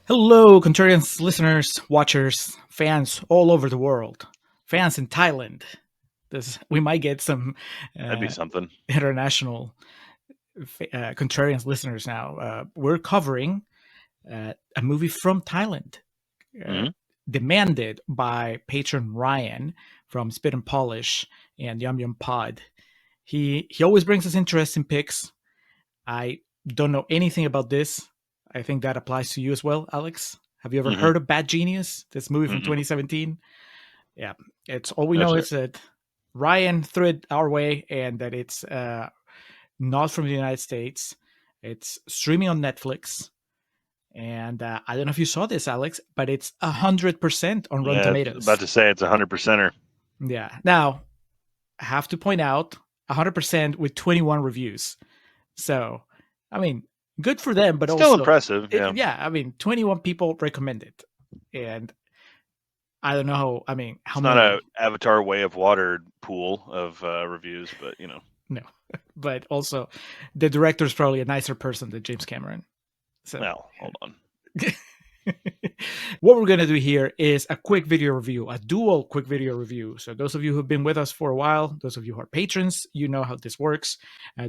Hello, Contrarians listeners, watchers, fans all over the world, fans in Thailand. We might get some That'd be uh, something. international Contrarians listeners now. We're covering a movie from Thailand, uh, Hmm. demanded by patron Ryan from Spit and Polish and Yum Yum Pod. He always brings us interesting picks. I don't know anything about this. I think that applies to you as well, Alex. Have you ever Hmm. heard of Bad Genius? This movie from Hmm. 2017. Yeah, it's all we No, know sir. is that Ryan threw it our way, and that it's not from the United States. It's streaming on Netflix, and I don't know if you saw this, Alex, but it's 100% on Rotten Yeah, I was about Tomatoes. to say it's 100%er. Yeah. Now I have to point out 100% with 21 reviews. So, I mean, good for them, but Still also, impressive. Yeah, yeah, I mean, 21 people recommend it. And I don't know, I mean, how it's not a many, Avatar Way of Water pool of reviews, but no, but also the director is probably a nicer person than James Cameron. So, well, hold on. what we're going to do here is a quick video review, a dual quick video review. So, those of you who've been with us for a while, those of you who are patrons, you know how this works.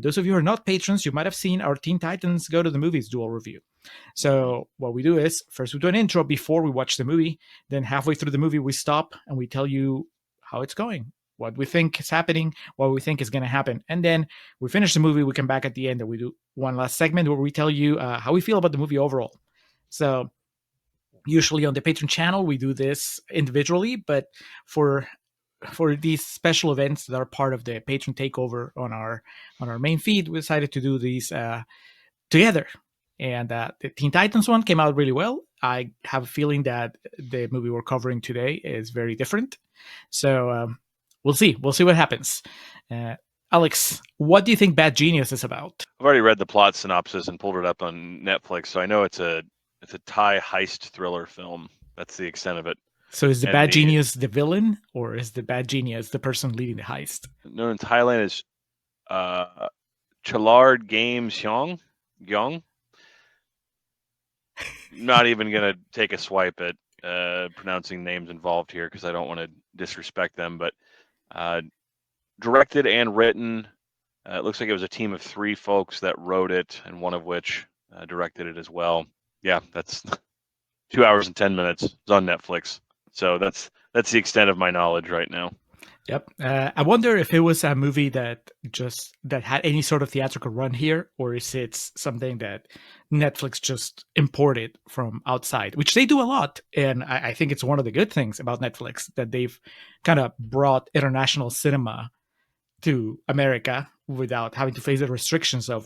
Those of you who are not patrons, you might have seen our Teen Titans Go to the Movies dual review. Hmm. So what we do is first we do an intro before we watch the movie. Then halfway through the movie, we stop and we tell you how it's going, what we think is happening, what we think is going to happen. And then we finish the movie. We come back at the end and we do one last segment where we tell you how we feel about the movie overall. So usually on the Patreon channel, we do this individually, but for these special events that are part of the Patron Takeover on our main feed, we decided to do these together. And the Teen Titans one came out really well. I have a feeling that the movie we're covering today is very different. So we'll see. We'll see what happens. Uh, Alex, what do you think Bad Genius is about? I've already read the plot synopsis and pulled it up on Netflix, so I know it's a Thai heist thriller film. That's the extent of it. So is the And Bad the Genius the villain, or is the Bad Genius the person leading the heist? known in Thailand as uh, Chalard Game Xiong. Gyong. Not even gonna take a swipe at pronouncing names involved here because I don't want to disrespect them. But uh, directed and written, it looks like it was a team of 3 folks that wrote it, and one of which directed it as well. Yeah, that's 2 hours and 10 minutes. It's on Netflix, so that's the extent of my knowledge right now. Yep. I wonder if it was a movie that had any sort of theatrical run here, or is it something that Netflix just imported from outside, which they do a lot. And I think it's one of the good things about Netflix that they've kind of brought international cinema to America without having to face the restrictions of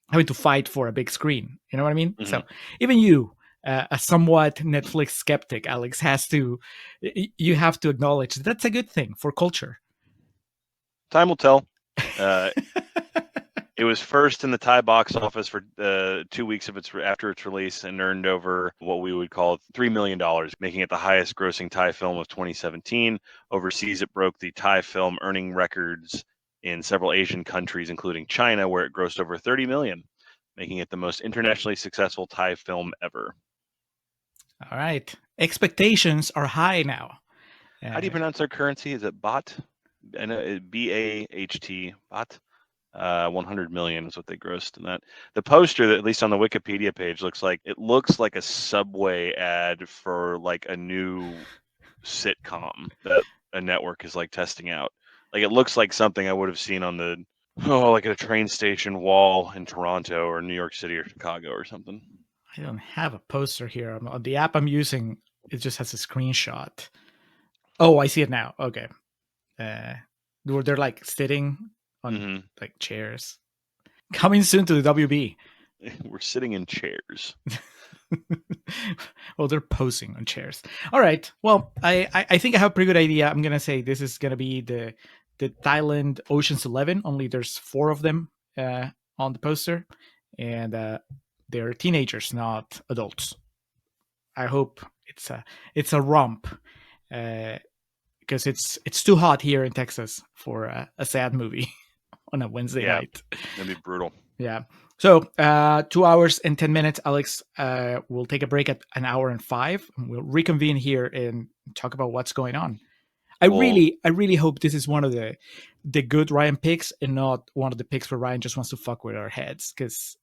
having to fight for a big screen. You know what I mean? Hmm. So even you, a somewhat Netflix skeptic, Alex, you have to acknowledge that's a good thing for culture. Time will tell. Uh, It was first in the Thai box office for 2 weeks after its release and earned over what we would call $3 million, making it the highest grossing Thai film of 2017. Overseas, it broke the Thai film earning records in several Asian countries, including China, where it grossed over 30 million, making it the most internationally successful Thai film ever. All right, expectations are high now. How do you Uh, pronounce their currency? Is it baht? I know BAHT, baht. 100 million is what they grossed in that. The poster, that, at least on the Wikipedia page, looks like a Subway ad for like a new sitcom that a network is like testing out. Like it looks like something I would have seen on the like at a train station wall in Toronto or New York City or Chicago or something. I don't have a poster here on the app I'm using. It just has a screenshot. Oh, I see it now. Okay, uh, they're like sitting on Hmm. like chairs. Coming soon to the WB. We're sitting in chairs. Well, they're posing on chairs. All right. Well, I think I have a pretty good idea. I'm gonna say this is gonna be the Thailand Ocean's 11. Only there's 4 of them on the poster, and they're teenagers, not adults. I hope it's a romp because it's too hot here in Texas for a sad movie on a Wednesday Yeah, night. that'd be brutal. Yeah. So 2 hours and 10 minutes. Alex, we'll take a break at an hour and 5. And we'll reconvene here and talk about what's going on. I really hope this is one of the good Ryan picks and not one of the picks where Ryan just wants to fuck with our heads, because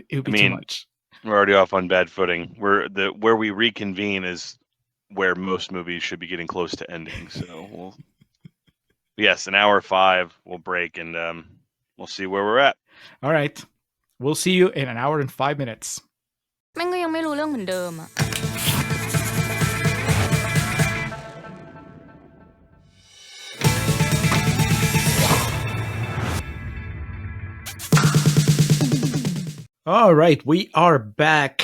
it would be too much. We're already off on bad footing. Where we reconvene is where most movies should be getting close to ending. So yes, an hour 5 we'll break and we'll see where we're at. All right. We'll see you in an hour and 5 minutes. แม่งก็ยังไม่รู้เรื่องเหมือนเดิมอะ All right, we are back.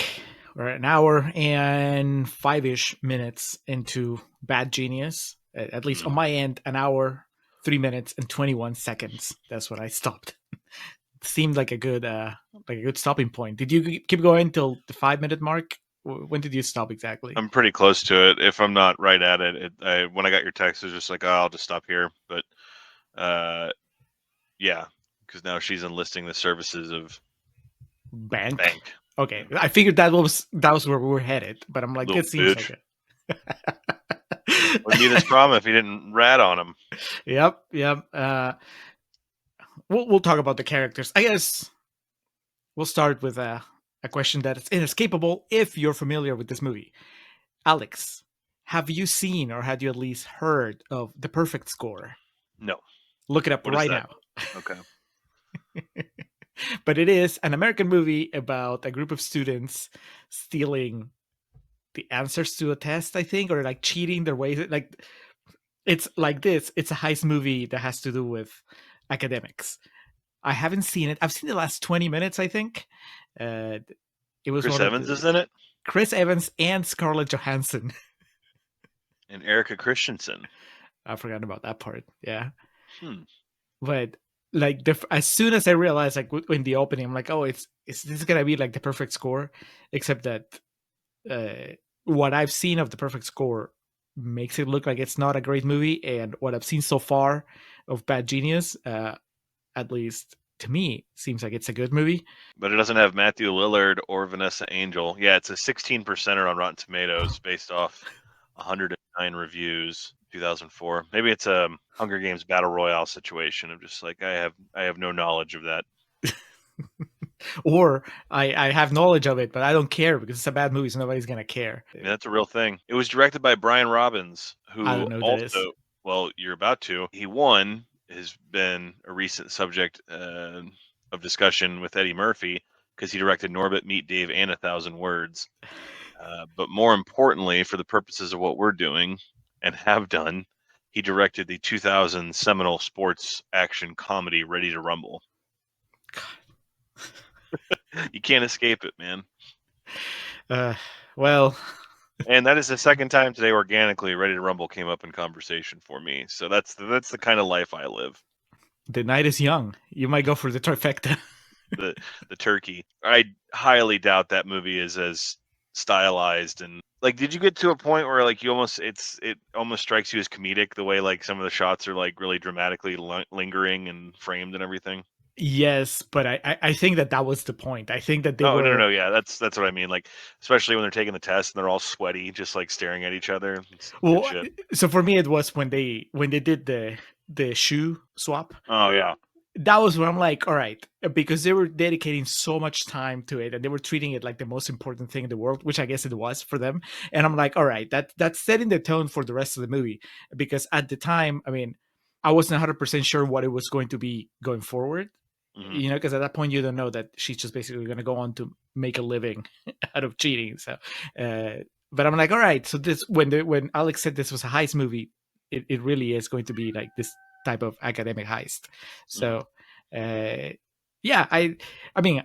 We're an hour and 5-ish minutes into Bad Genius. At least on my end, an hour, 3 minutes, and 21 seconds. That's what I stopped. Seemed like a good stopping point. Did you keep going till the 5-minute mark? When did you stop exactly? I'm pretty close to it. If I'm not right at it, when I got your text, it was just like, oh, I'll just stop here. But yeah, because now she's enlisting the services of Bank. Okay, I figured that was where we were headed, but I'm like, little it seems bitch. like it. Wouldn't be this problem if he didn't rat on him. Yep. We'll talk about the characters. I guess we'll start with a question that is inescapable if you're familiar with this movie. Alex, have you seen or had you at least heard of The Perfect Score? No. Look it up What is right that? now. Okay. But it is an American movie about a group of students stealing the answers to a test, I think, or like cheating their ways. Like, it's like this. It's a heist movie that has to do with academics. I haven't seen it. I've seen the last 20 minutes, I think. It was Chris Evans is in it? Chris Evans and Scarlett Johansson. And Erica Christensen. I forgot about that part. Yeah. But like as soon as I realized, like in the opening, I'm like, oh, is this gonna be like The Perfect Score? Except that what I've seen of The Perfect Score makes it look like it's not a great movie, and what I've seen so far of Bad Genius, at least to me, seems like it's a good movie. But it doesn't have Matthew Lillard or Vanessa Angel. Yeah, it's a 16%er on Rotten Tomatoes based off 109 reviews. 2004. Maybe it's a Hunger Games Battle Royale situation of just like I have no knowledge of that. Or I have knowledge of it, but I don't care because it's a bad movie, so nobody's gonna care. Yeah, that's a real thing. It was directed by Brian Robbins, who I don't know who that is. Well, you're about to. He won. Has been a recent subject of discussion with Eddie Murphy because he directed Norbit, Meet Dave, and 1,000 Words. But more importantly, for the purposes of what we're doing and have done, he directed the 2000 seminal sports action comedy Ready to Rumble. You can't escape it, man. Well, and that is the second time today organically Ready to Rumble came up in conversation for me. So that's the kind of life I live. The night is young. You might go for the trifecta. the turkey. I highly doubt that movie is as stylized and like. Did you get to a point where like you almost it almost strikes you as comedic the way like some of the shots are like really dramatically lingering and framed and everything? Yes, but I think that was the point. I think that they were... No, yeah, that's what I mean. Like, especially when they're taking the test and they're all sweaty, just like staring at each other. Well, so for me, it was when they did the shoe swap. Oh yeah, that was when I'm like, all right, because they were dedicating so much time to it and they were treating it like the most important thing in the world, which I guess it was for them. And I'm like, all right, that's setting the tone for the rest of the movie. Because at the time, I mean, I wasn't 100% sure what it was going to be going forward. Mm-hmm. You know, because at that point you don't know that she's just basically going to go on to make a living out of cheating. So, but I'm like, all right. So this when Alex said this was a heist movie, it really is going to be like this type of academic heist. So, yeah, I mean,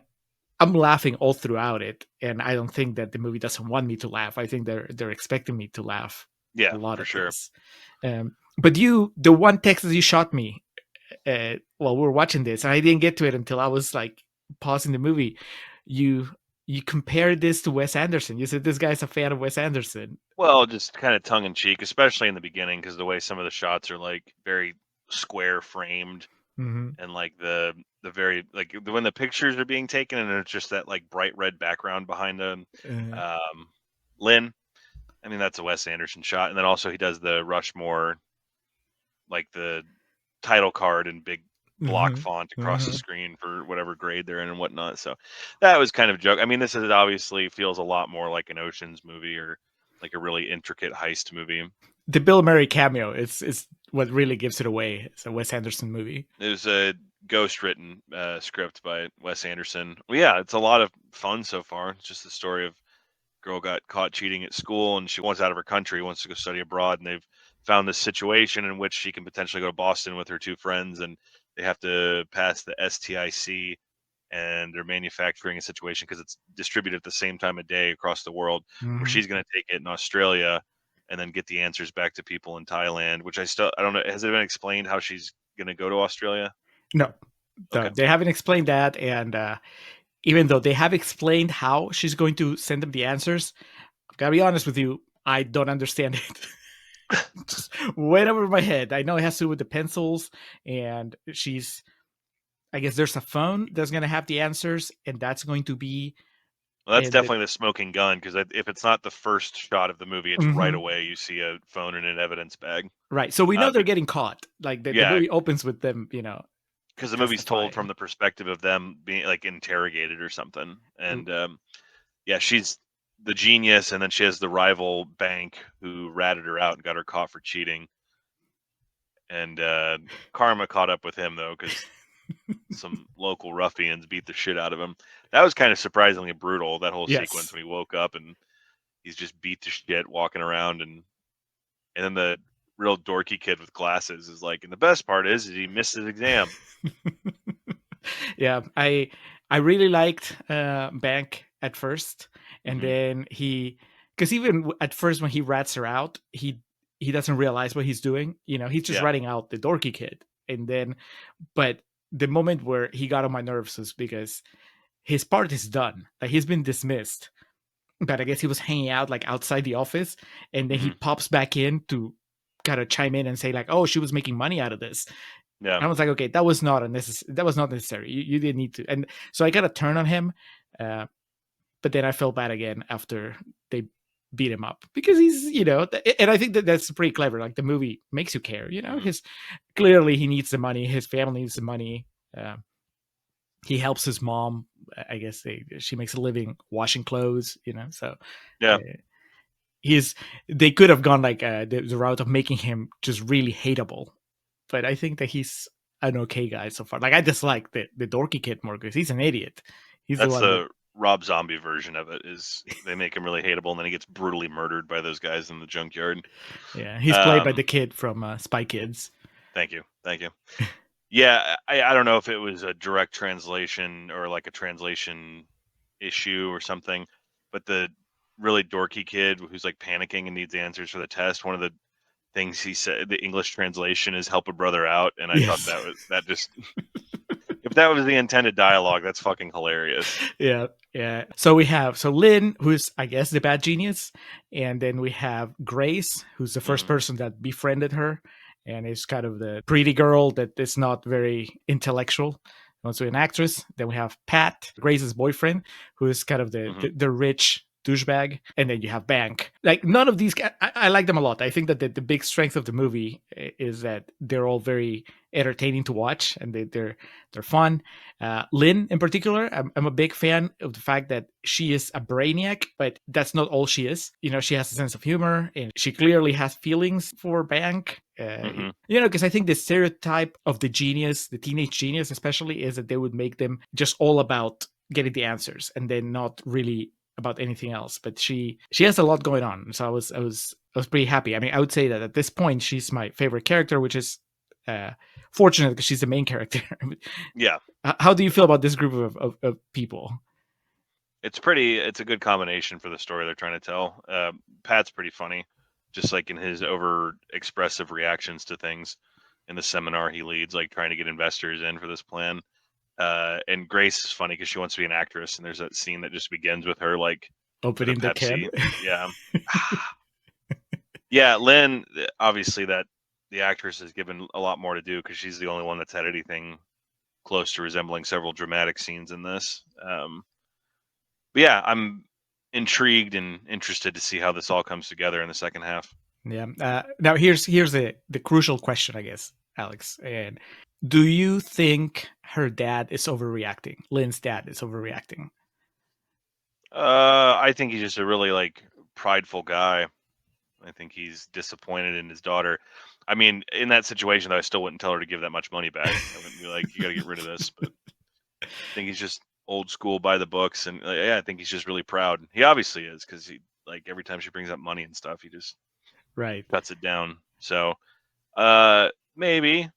I'm laughing all throughout it, and I don't think that the movie doesn't want me to laugh. I think they're expecting me to laugh. Yeah, a lot for of sure. This. But the one text that you shot me while we were watching this, and I didn't get to it until I was like pausing the movie. You compared this to Wes Anderson. You said this guy's a fan of Wes Anderson. Well, just kind of tongue in cheek, especially in the beginning, because the way some of the shots are like very square framed. Mm-hmm. and like the very like when the pictures are being taken and it's just that like bright red background behind them. Lynn, I mean that's a Wes Anderson shot, and then also he does the Rushmore, like the title card in big block font across the screen for whatever grade they're in and whatnot. So that was kind of a joke. I mean, this is obviously feels a lot more like an Ocean's movie or like a really intricate heist movie. The Bill Murray cameo is what really gives it away. It's a Wes Anderson movie. It was a ghost-written script by Wes Anderson. Well, yeah, it's a lot of fun so far. It's just the story of girl got caught cheating at school and she wants out of her country, wants to go study abroad, and they've found this situation in which she can potentially go to Boston with her two friends, and they have to pass the STIC, and they're manufacturing a situation because it's distributed at the same time of day across the world, where she's going to take it in Australia and then get the answers back to people in Thailand, which I don't know. Has it been explained how she's going to go to Australia? No, Okay. They haven't explained that. And even though they have explained how she's going to send them the answers, I've got to be honest with you, I don't understand it. Just went over my head. I know it has to do with the pencils, and I guess there's a phone that's going to have the answers, and that's going to be. Well, that's definitely the smoking gun, because if it's not the first shot of the movie, it's right away you see a phone in an evidence bag. Right. So we know they're getting caught. Like the movie opens with them, because the movie's told from the perspective of them being like interrogated or something. And she's the genius, and then she has the rival bank who ratted her out and got her caught for cheating. And karma caught up with him, though, because some local ruffians beat the shit out of him. That was kind of surprisingly brutal, that whole sequence when he woke up and he's just beat to shit walking around, and then the real dorky kid with glasses is like, and the best part is he missed his exam. Yeah, I really liked Bank at first, and then because even at first when he rats her out, he doesn't realize what he's doing. He's just ratting out the dorky kid, and then but the moment where he got on my nerves was because his part is done. Like, he's been dismissed, but I guess he was hanging out like outside the office, and then he pops back in to kind of chime in and say like, "Oh, she was making money out of this." Yeah, and I was like, "Okay, that was not necessary. You didn't need to." And so I got to turn on him, but then I felt bad again after they beat him up, because he's and I think that's pretty clever. Like, the movie makes you care. Clearly he needs the money. His family needs the money. He helps his mom. I guess she makes a living washing clothes. So yeah. They could have gone like the route of making him just really hateable, but I think that he's an okay guy so far. Like, I dislike the dorky kid more because he's an idiot. That's the Rob Zombie version of it. Is they make him really hateable, and then he gets brutally murdered by those guys in the junkyard. Yeah, he's played by the kid from Spy Kids. Thank you. Yeah, I don't know if it was a direct translation or like a translation issue or something, but the really dorky kid who's like panicking and needs answers for the test, one of the things he said, the English translation is "help a brother out," and I thought that just if that was the intended dialogue, that's fucking hilarious. Yeah. So we have Lynn, who's, I guess, the bad genius, and then we have Grace, who's the first person that befriended her, and is kind of the pretty girl that is not very intellectual, wants to be an actress. Then we have Pat, Grace's boyfriend, who is kind of the rich douchebag. And then you have Bank. Like, none of these guys, I like them a lot. I think that the big strength of the movie is that they're all very entertaining to watch, and they're fun. Lynn in particular, I'm a big fan of the fact that she is a brainiac, but that's not all she is. She has a sense of humor, and she clearly has feelings for Bank. Because I think the stereotype of the genius, the teenage genius especially, is that they would make them just all about getting the answers and then not really about anything else. But she has a lot going on, so I was pretty happy. I mean, I would say that at this point she's my favorite character, which is fortunate because she's the main character. Yeah. How do you feel about this group of people? It's a good combination for the story they're trying to tell. Pat's pretty funny, just like in his over expressive reactions to things in the seminar he leads, like trying to get investors in for this plan. And Grace is funny because she wants to be an actress, and there's that scene that just begins with her like opening the can. Yeah. Yeah, Lynn, obviously that the actress is given a lot more to do because she's the only one that's had anything close to resembling several dramatic scenes in this. But yeah, I'm intrigued and interested to see how this all comes together in the second half. Yeah. Now here's the crucial question, I guess, Alex. And do you think her dad is overreacting? Lynn's dad is overreacting. I think he's just a really like prideful guy. I think he's disappointed in his daughter. I mean, in that situation, though, I still wouldn't tell her to give that much money back. I wouldn't be like, you got to get rid of this. But I think he's just old school, by the books, and yeah, I think he's just really proud. He obviously is, because he like every time she brings up money and stuff, he just cuts it down. So maybe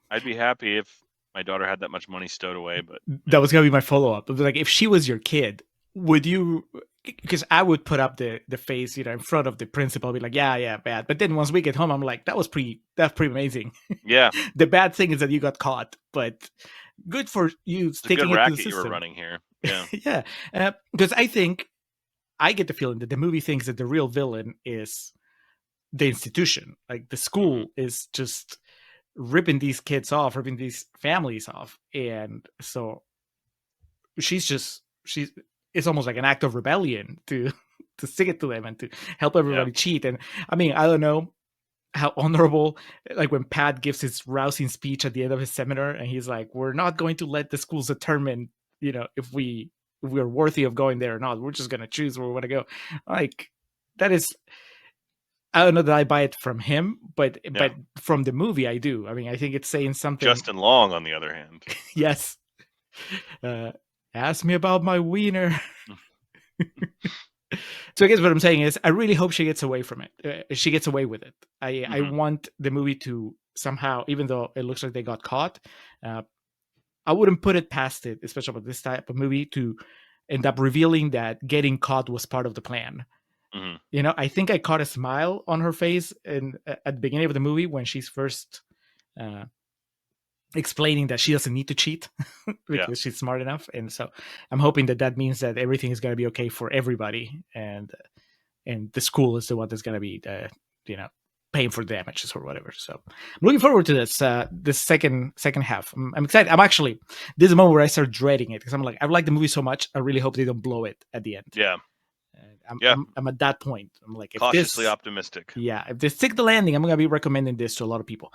I'd be happy if my daughter had that much money stowed away. But that was gonna be my follow up. Like, if she was your kid, would you? Because I would put up the face, in front of the principal, be like, yeah, bad. But then once we get home, I'm like, that's pretty amazing. Yeah. The bad thing is that you got caught, but good for you sticking it to the system. You were running here. Yeah. Yeah. Because I think I get the feeling that the movie thinks that the real villain is the institution. Like, the school is just ripping these kids off, ripping these families off. And so it's almost like an act of rebellion to stick it to them and to help everybody cheat. And I mean, I don't know how honorable, like when Pat gives his rousing speech at the end of his seminar, and he's like, we're not going to let the schools determine, if we're worthy of going there or not. We're just going to choose where we want to go. Like, that is, I don't know that I buy it from him, but from the movie, I do. I mean, I think it's saying something. Justin Long, on the other hand. Yes. Ask me about my wiener. So I guess what I'm saying is, I really hope she gets away from it. She gets away with it. I want the movie to somehow, even though it looks like they got caught, I wouldn't put it past it, especially with this type of movie, to end up revealing that getting caught was part of the plan. I think I caught a smile on her face at the beginning of the movie when she's first explaining that she doesn't need to cheat because she's smart enough. And so I'm hoping that means that everything is going to be okay for everybody, and the school is the one that's going to be paying for damages or whatever. So I'm looking forward to this second half. I'm excited. This is the moment where I start dreading it, because I'm like, I like the movie so much, I really hope they don't blow it at the end. I'm at that point. I'm like, cautiously optimistic. Yeah, if they stick the landing, I'm going to be recommending this to a lot of people.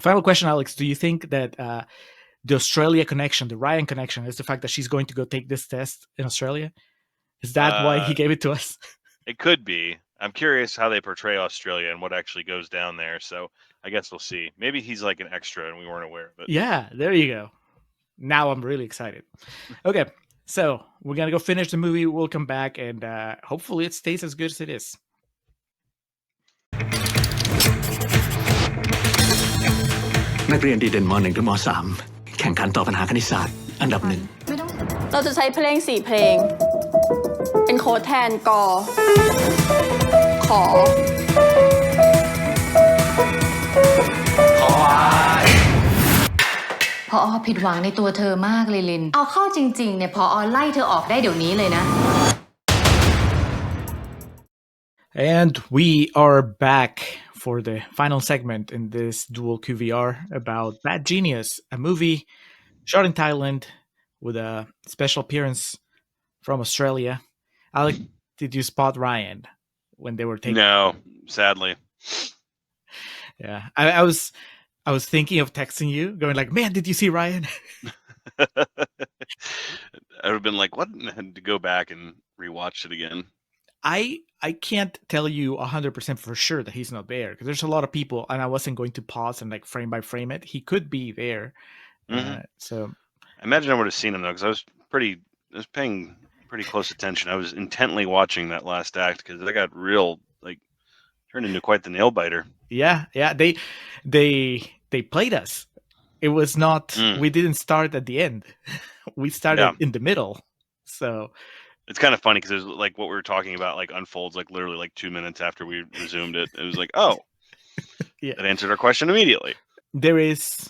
Final question, Alex. Do you think that the Australia connection, the Ryan connection, is the fact that she's going to go take this test in Australia? Is that why he gave it to us? It could be. I'm curious how they portray Australia and what actually goes down there. So I guess we'll see. Maybe he's like an extra and we weren't aware of it. Yeah, there you go. Now I'm really excited. Okay, so we're going to go finish the movie. We'll come back, and hopefully it stays as good as it is. นักเรียนดีเด่นม.1 ถึงม.3 แข่งขันต่อปัญหาคณิตศาสตร์อันดับหนึ่ง ไม่ต้องเราจะใช้เพลง4เพลงเป็นโค้ดแทนกอขอ ผอ.ผิดหวังในตัวเธอมากเลยลินเอาเข้าจริงๆเนี่ยผอ.ไล่เธอออกได้เดี๋ยวนี้เลยนะ And we are back for the final segment in this dual QVR about Bad Genius, a movie shot in Thailand with a special appearance from Australia. Alec, did you spot Ryan when they were taking? No, sadly. Yeah, I was thinking of texting you, going like, "Man, did you see Ryan?" I would have been like, "What?" And had to go back and rewatch it again. I can't tell you 100% for sure that he's not there, because there's a lot of people, and I wasn't going to pause and like frame by frame it. He could be there. So I imagine I would have seen him though, because I was paying pretty close attention. I was intently watching that last act, because they got real, like, turned into quite the nail biter. Yeah. They played us. It was not. We didn't start at the end. We started in the middle. So it's kind of funny, because there's like what we were talking about like unfolds like literally like 2 minutes after we resumed it. It was like, oh, that answered our question immediately. There is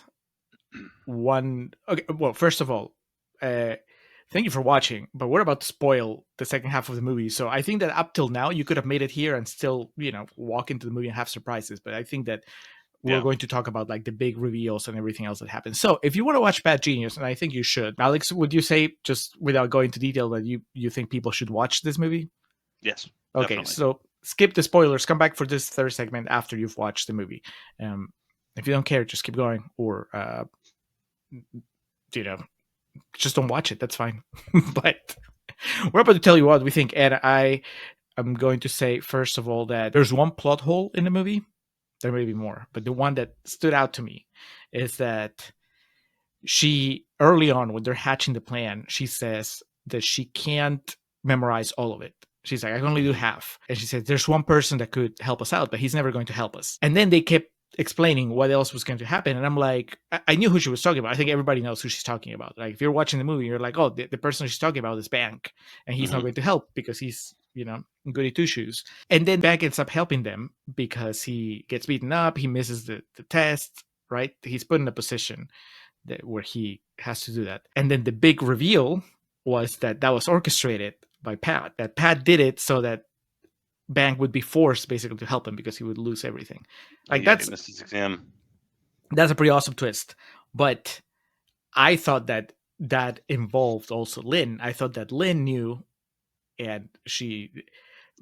one. Okay, well, first of all, thank you for watching, but we're about to spoil the second half of the movie. So I think that up till now you could have made it here and still, walk into the movie and have surprises. But I think that we're going to talk about like the big reveals and everything else that happens. So if you want to watch Bad Genius, and I think you should, Alex, would you say, just without going into detail, that you think people should watch this movie? Yes. Okay, Definitely. so skip the spoilers. Come back for this third segment after you've watched the movie. If you don't care, just keep going, or just don't watch it. That's fine. But we're about to tell you what we think, and I'm going to say first of all that there's one plot hole in the movie. There may be more, but the one that stood out to me is that she, early on when they're hatching the plan, she says that she can't memorize all of it. She's like, I can only do half. And she said, there's one person that could help us out, but he's never going to help us. And then they kept explaining what else was going to happen. And I'm like, I knew who she was talking about. I think everybody knows who she's talking about. Like, if you're watching the movie, you're like, oh, the person she's talking about is Bank. And he's not going to help because he's, goody two shoes. And then Bank ends up helping them because he gets beaten up. He misses the test, right? He's put in a position where he has to do that. And then the big reveal was that was orchestrated by Pat, that Pat did it so that Bank would be forced basically to help him because he would lose everything. Like, he missed his exam. That's a pretty awesome twist. But I thought that involved also Lynn. I thought that Lynn knew, and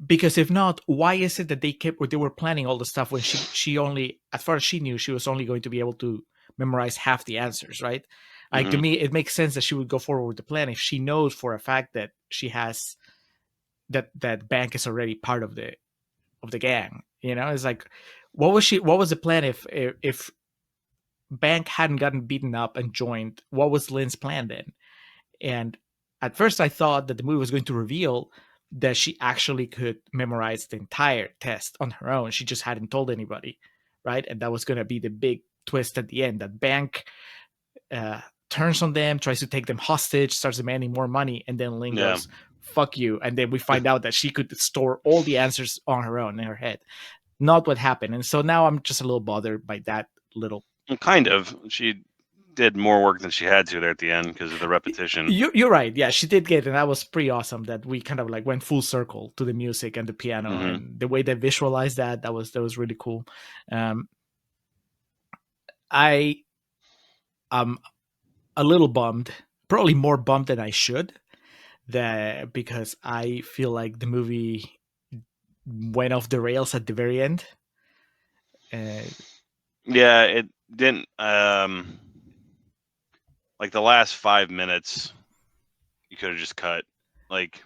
because if not, why is it that they were planning all the stuff when she only, as far as she knew, she was only going to be able to memorize half the answers, right? Like, to me, it makes sense that she would go forward with the plan if she knows for a fact that she has that Bank is already part of the gang. It's like, what was the plan if Bank hadn't gotten beaten up and joined? What was Lynn's plan then? And at first I thought that the movie was going to reveal that she actually could memorize the entire test on her own. She just hadn't told anybody, right? And that was going to be the big twist at the end, that Bank turns on them, tries to take them hostage, starts demanding more money, and then Lynn goes, fuck you. And then we find out that she could store all the answers on her own in her head. Not what happened. And so now I'm just a little bothered by that little. Kind of. She did more work than she had to there at the end because of the repetition. You're right. Yeah, she did get it. And that was pretty awesome that we kind of like went full circle to the music and the piano and the way they visualized that was really cool. I am a little bummed, probably more bummed than I should, because I feel like the movie went off the rails at the very end. Yeah, it didn't. Like the last 5 minutes, you could have just cut. Like,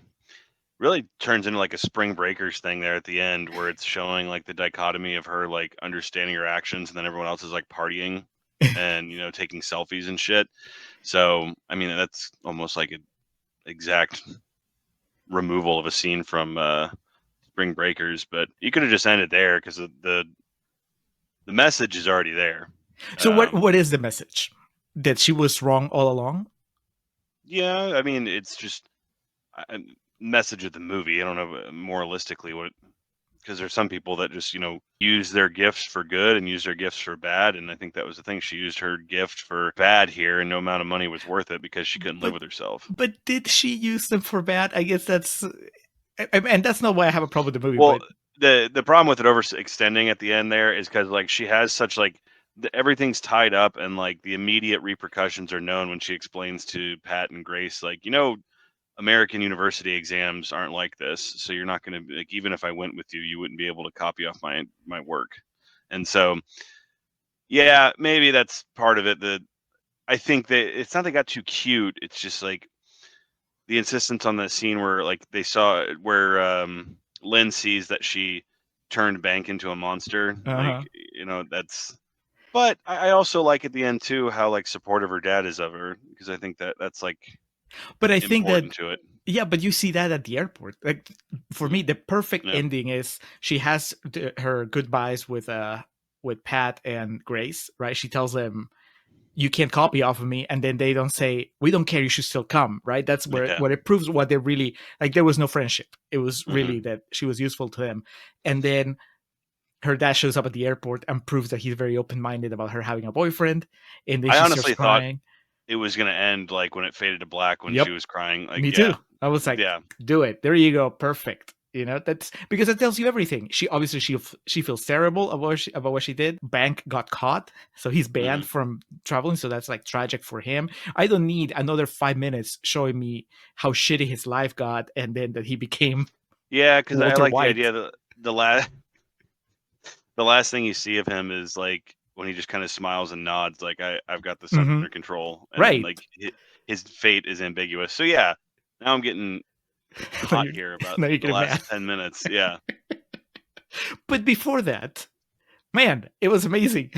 really turns into like a Spring Breakers thing there at the end, where it's showing like the dichotomy of her like understanding her actions, and then everyone else is like partying and taking selfies and shit. So I mean, that's almost like an exact removal of a scene from Spring Breakers. But you could have just ended there because the message is already there. So what is the message? That she was wrong all along? Yeah, I mean, it's just a message of the movie. I don't know moralistically what, because there's some people that just use their gifts for good and use their gifts for bad, and I think that was the thing. She used her gift for bad here, and no amount of money was worth it because she couldn't live with herself. But did she use them for bad? I guess that's, and that's not why I have a problem with the movie. Well, but the problem with it overextending at the end there is because like she has such like everything's tied up, and like the immediate repercussions are known when she explains to Pat and Grace, like, American university exams aren't like this, so you're not going to, like, even if I went with you, you wouldn't be able to copy off my work. And so, yeah, maybe that's part of it. I think that it's not they got too cute. It's just like the insistence on the scene where like they saw where Lynn sees that she turned Bank into a monster. Like, that's. But I also like at the end too how like supportive her dad is of her, because I think that's like. But I think that to it. Yeah, but you see that at the airport. Like, for me, the perfect ending is she has her goodbyes with Pat and Grace, right? She tells them, "You can't copy off of me," and then they don't say, "We don't care. You should still come." Right? That's where it proves what they really like. There was no friendship. It was really that she was useful to them, and then her dad shows up at the airport and proves that he's very open-minded about her having a boyfriend. And then I she honestly starts crying. Thought it was going to end like when it faded to black when she was crying. Like, me too. I was like, do it. There you go. Perfect. You know, that's because it tells you everything. She obviously she feels terrible about what she did. Bank got caught, so he's banned from traveling. So that's like tragic for him. I don't need another 5 minutes showing me how shitty his life got, and then that he became because I Walter like White. the idea that the last thing you see of him is like when he just kind of smiles and nods, like I've got this under control, and then, Right. like his fate is ambiguous. So yeah, now I'm getting hot here about now you're the getting last mad. 10 minutes. Yeah. But before that, man, it was amazing.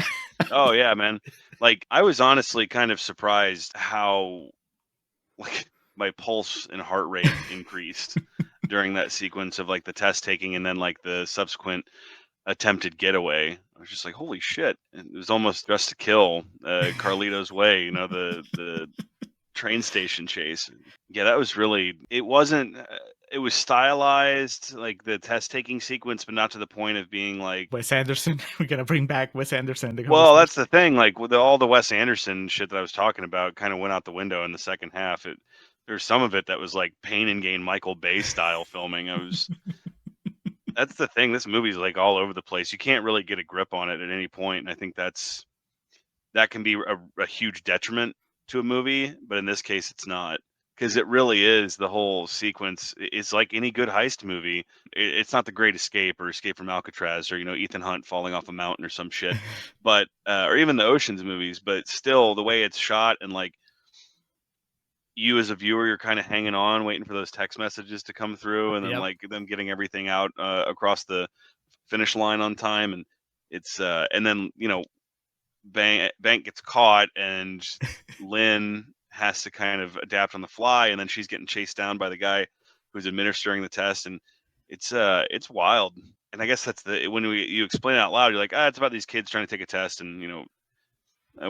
Oh yeah, man. Like I was honestly kind of surprised how like my pulse and heart rate increased during that sequence of like the test taking and then like the subsequent attempted getaway. I was just like, holy shit. And it was almost Dressed to Kill, Carlito's Way, the train station chase. Yeah, that was really, it wasn't, it was stylized, like the test taking sequence, but not to the point of being like, Wes Anderson. We're gonna bring back Wes Anderson. well, that's the thing. Like with all the Wes Anderson shit that I was talking about kind of went out the window in the second half. There's some of it that was like Pain and Gain Michael Bay style filming. That's the thing. This movie's like all over the place. You can't really get a grip on it at any point. And I think that can be a huge detriment to a movie. But in this case, it's not, because it really is the whole sequence. It's like any good heist movie. It's not The Great Escape or Escape from Alcatraz or, Ethan Hunt falling off a mountain or some shit, but, or even the Ocean's movies, but still the way it's shot and like, you as a viewer, you're kind of hanging on, waiting for those text messages to come through, and then like them getting everything out across the finish line on time, and it's and then Bank gets caught, and Lynn has to kind of adapt on the fly, and then she's getting chased down by the guy who's administering the test, and it's wild. And I guess that's when you explain it out loud, you're like, it's about these kids trying to take a test, and I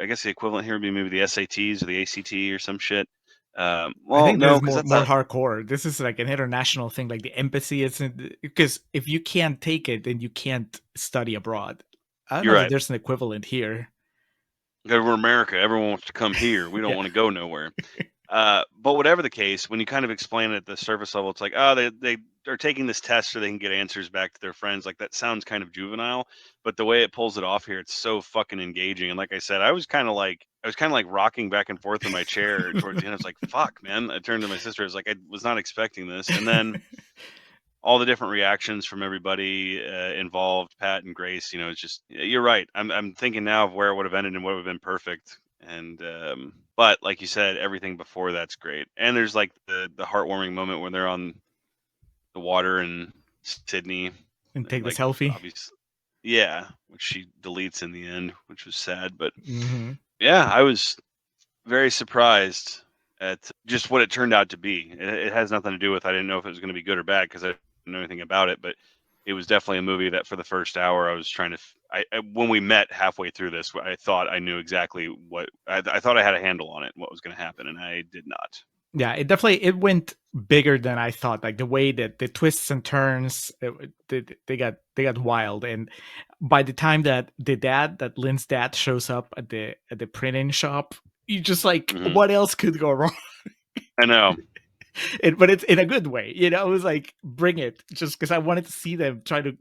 guess the equivalent here would be maybe the SATs or the ACT or some shit. Well, I think no, this because is more hardcore. This is like an international thing. Like the embassy isn't, because if you can't take it, then you can't study abroad. I don't know if there's an equivalent here. We're America. Everyone wants to come here. We don't want to go nowhere. But whatever the case, when you kind of explain it at the surface level, it's like, they are taking this test so they can get answers back to their friends. Like that sounds kind of juvenile, but the way it pulls it off here, it's so fucking engaging. And like I said, I was kind of like rocking back and forth in my chair towards the end. I was like, fuck, man. I turned to my sister. I was like, I was not expecting this. And then all the different reactions from everybody involved, Pat and Grace, it's just, you're right. I'm thinking now of where it would have ended and what would have been perfect. And but like you said, everything before that's great. And there's like the heartwarming moment when they're on the water in Sydney and take the selfie. Yeah, which she deletes in the end, which was sad. But yeah, I was very surprised at just what it turned out to be. It has nothing to do with I didn't know if it was going to be good or bad because I didn't know anything about it, but it was definitely a movie that for the first hour I was trying to. When we met halfway through this, I thought I knew exactly what I thought I had a handle on it, what was going to happen, and I did not. Yeah, it went bigger than I thought. Like the way that the twists and turns, they got wild. And by the time that Lynn's dad shows up at the printing shop, you just like, what else could go wrong? I know. But it's in a good way, it was like, bring it, just because I wanted to see them try to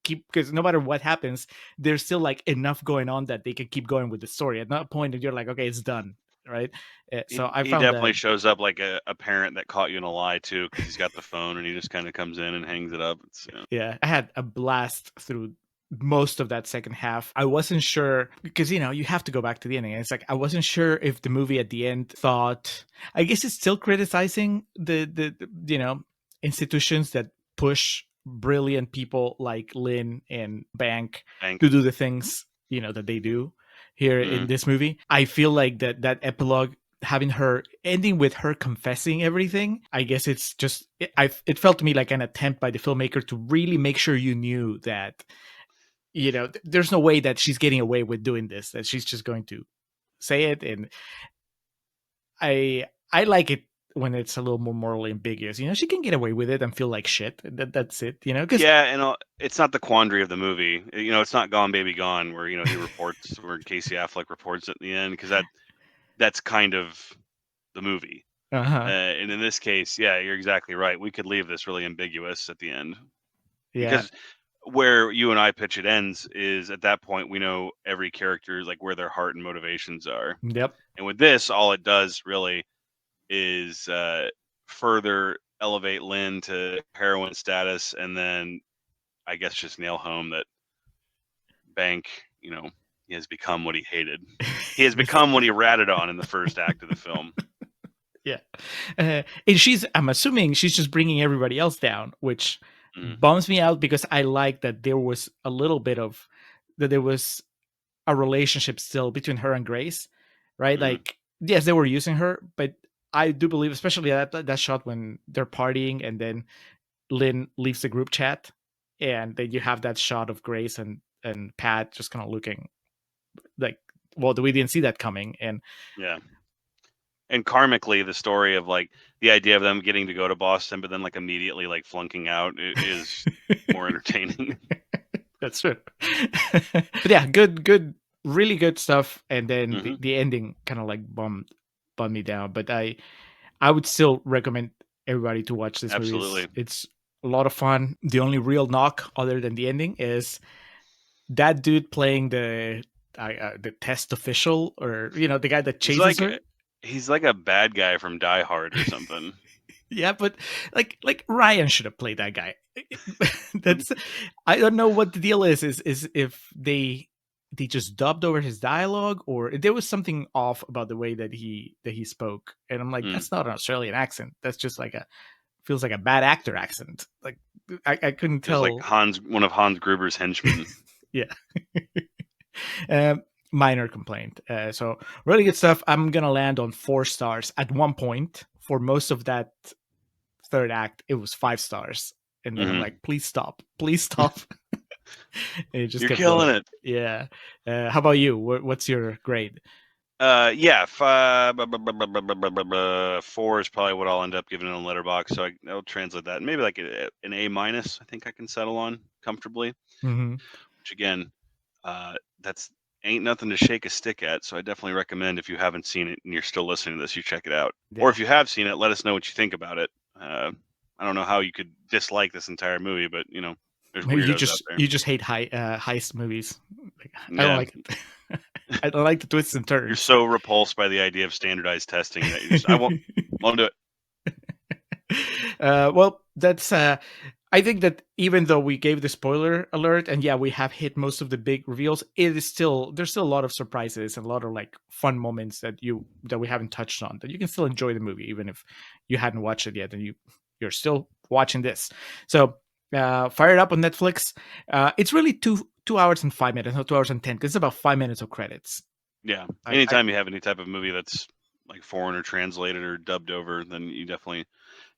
keep, because no matter what happens, there's still like enough going on that they can keep going with the story. At that point, and you're like, okay, it's done, right? So he definitely shows up like a parent that caught you in a lie too, because he's got the phone and he just kind of comes in and hangs it up. Yeah, I had a blast through most of that second half. I wasn't sure, because you have to go back to the ending. It's like I wasn't sure if the movie at the end thought, I guess it's still criticizing the institutions that push brilliant people like Lynn and Bank to do the things that they do here in this movie. I feel like that epilogue, having her ending with her confessing everything, I guess it's just it felt to me like an attempt by the filmmaker to really make sure you knew that there's no way that she's getting away with doing this, that she's just going to say it. And I like it when it's a little more morally ambiguous. She can get away with it and feel like shit. That's it. And it's not the quandary of the movie. It's not Gone Baby Gone where he reports, where Casey Affleck reports at the end, because that's kind of the movie. And in this case, yeah, you're exactly right. We could leave this really ambiguous at the end. Yeah. Because where you and I pitch it ends is at that point we know every character, like where their heart and motivations are. Yep. And with this, all it does really is further elevate Lynn to heroine status, and then I guess just nail home that Bank, he has become what he hated. He has become what he ratted on in the first act of the film. Yeah. And I'm assuming she's just bringing everybody else down, which bums me out because I like that there was a little bit of, that there was a relationship still between her and Grace, right? Like, yes, they were using her, but I do believe, especially that shot when they're partying and then Lynn leaves the group chat and then you have that shot of Grace and Pat just kind of looking like, well, we didn't see that coming. And yeah. And karmically, the story of like the idea of them getting to go to Boston, but then like immediately like flunking out is more entertaining. That's true. But yeah, good, really good stuff. And then the ending kind of like bummed me down. But I would still recommend everybody to watch this movie. Absolutely. It's a lot of fun. The only real knock other than the ending is that dude playing the test official, or the guy that chases her. He's like a bad guy from Die Hard or something. Yeah, but like Ryan should have played that guy. That's, I don't know what the deal is if they just dubbed over his dialogue, or there was something off about the way that he spoke. And I'm like, that's not an Australian accent. That's just like feels like a bad actor accent. Like I couldn't tell. Like one of Hans Gruber's henchmen. Yeah. Minor complaint. So really good stuff. I'm gonna land on 4 stars. At one point, for most of that third act, it was 5 stars, and then I'm like, please stop. You're killing it. Yeah. How about you? What's your grade? 4 is probably what I'll end up giving in a letterbox. So I'll translate that. Maybe like an A-. I think I can settle on comfortably. Which again, that's ain't nothing to shake a stick at. So I definitely recommend, if you haven't seen it and you're still listening to this, you check it out. Yeah. Or if you have seen it, let us know what you think about it. I don't know how you could dislike this entire movie, but there's weirdos out there. You just hate heist movies. I don't like it. I don't like the twists and turns. You're so repulsed by the idea of standardized testing that you just, I won't do it. Well, that's. I think that even though we gave the spoiler alert, and yeah, we have hit most of the big reveals, there's still a lot of surprises and a lot of like fun moments that we haven't touched on, that you can still enjoy the movie even if you hadn't watched it yet, and you're still watching this. So fire it up on Netflix. It's really 2 hours and 5 minutes, not 2 hours and 10, because it's about 5 minutes of credits. Yeah. Anytime you have any type of movie that's like foreign or translated or dubbed over, then you definitely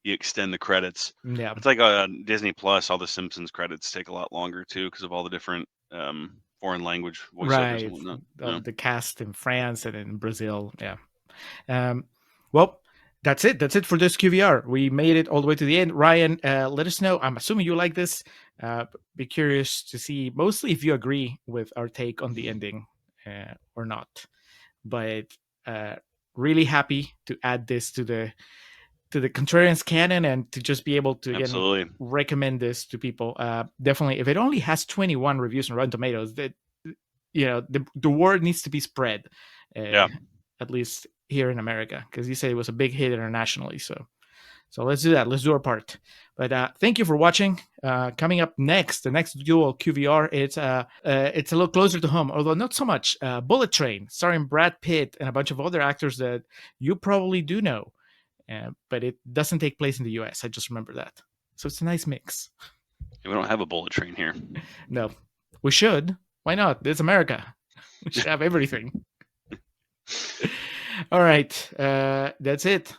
extend the credits. Yeah. It's like on Disney Plus, all the Simpsons credits take a lot longer too, because of all the different foreign language voiceovers and whatnot. The cast in France and in Brazil. Yeah. Well, that's it. That's it for this QVR. We made it all the way to the end. Ryan, let us know. I'm assuming you like this. Be curious to see, mostly if you agree with our take on the ending or not. But really happy to add this to the Contrarians canon, and to just be able to again recommend this to people. Definitely, if it only has 21 reviews on Rotten Tomatoes, that the word needs to be spread. At least here in America, because you say it was a big hit internationally. So let's do that. Let's do our part. But thank you for watching. Coming up next, the next dual QVR, it's a little closer to home, although not so much. Bullet Train, starring Brad Pitt and a bunch of other actors that you probably do know. But it doesn't take place in the US. I just remember that. So it's a nice mix. We don't have a bullet train here. No. We should. Why not? It's America. We should have everything. All right. That's it.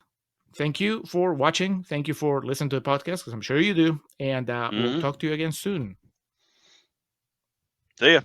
Thank you for watching. Thank you for listening to the podcast, because I'm sure you do. And we'll talk to you again soon. See ya.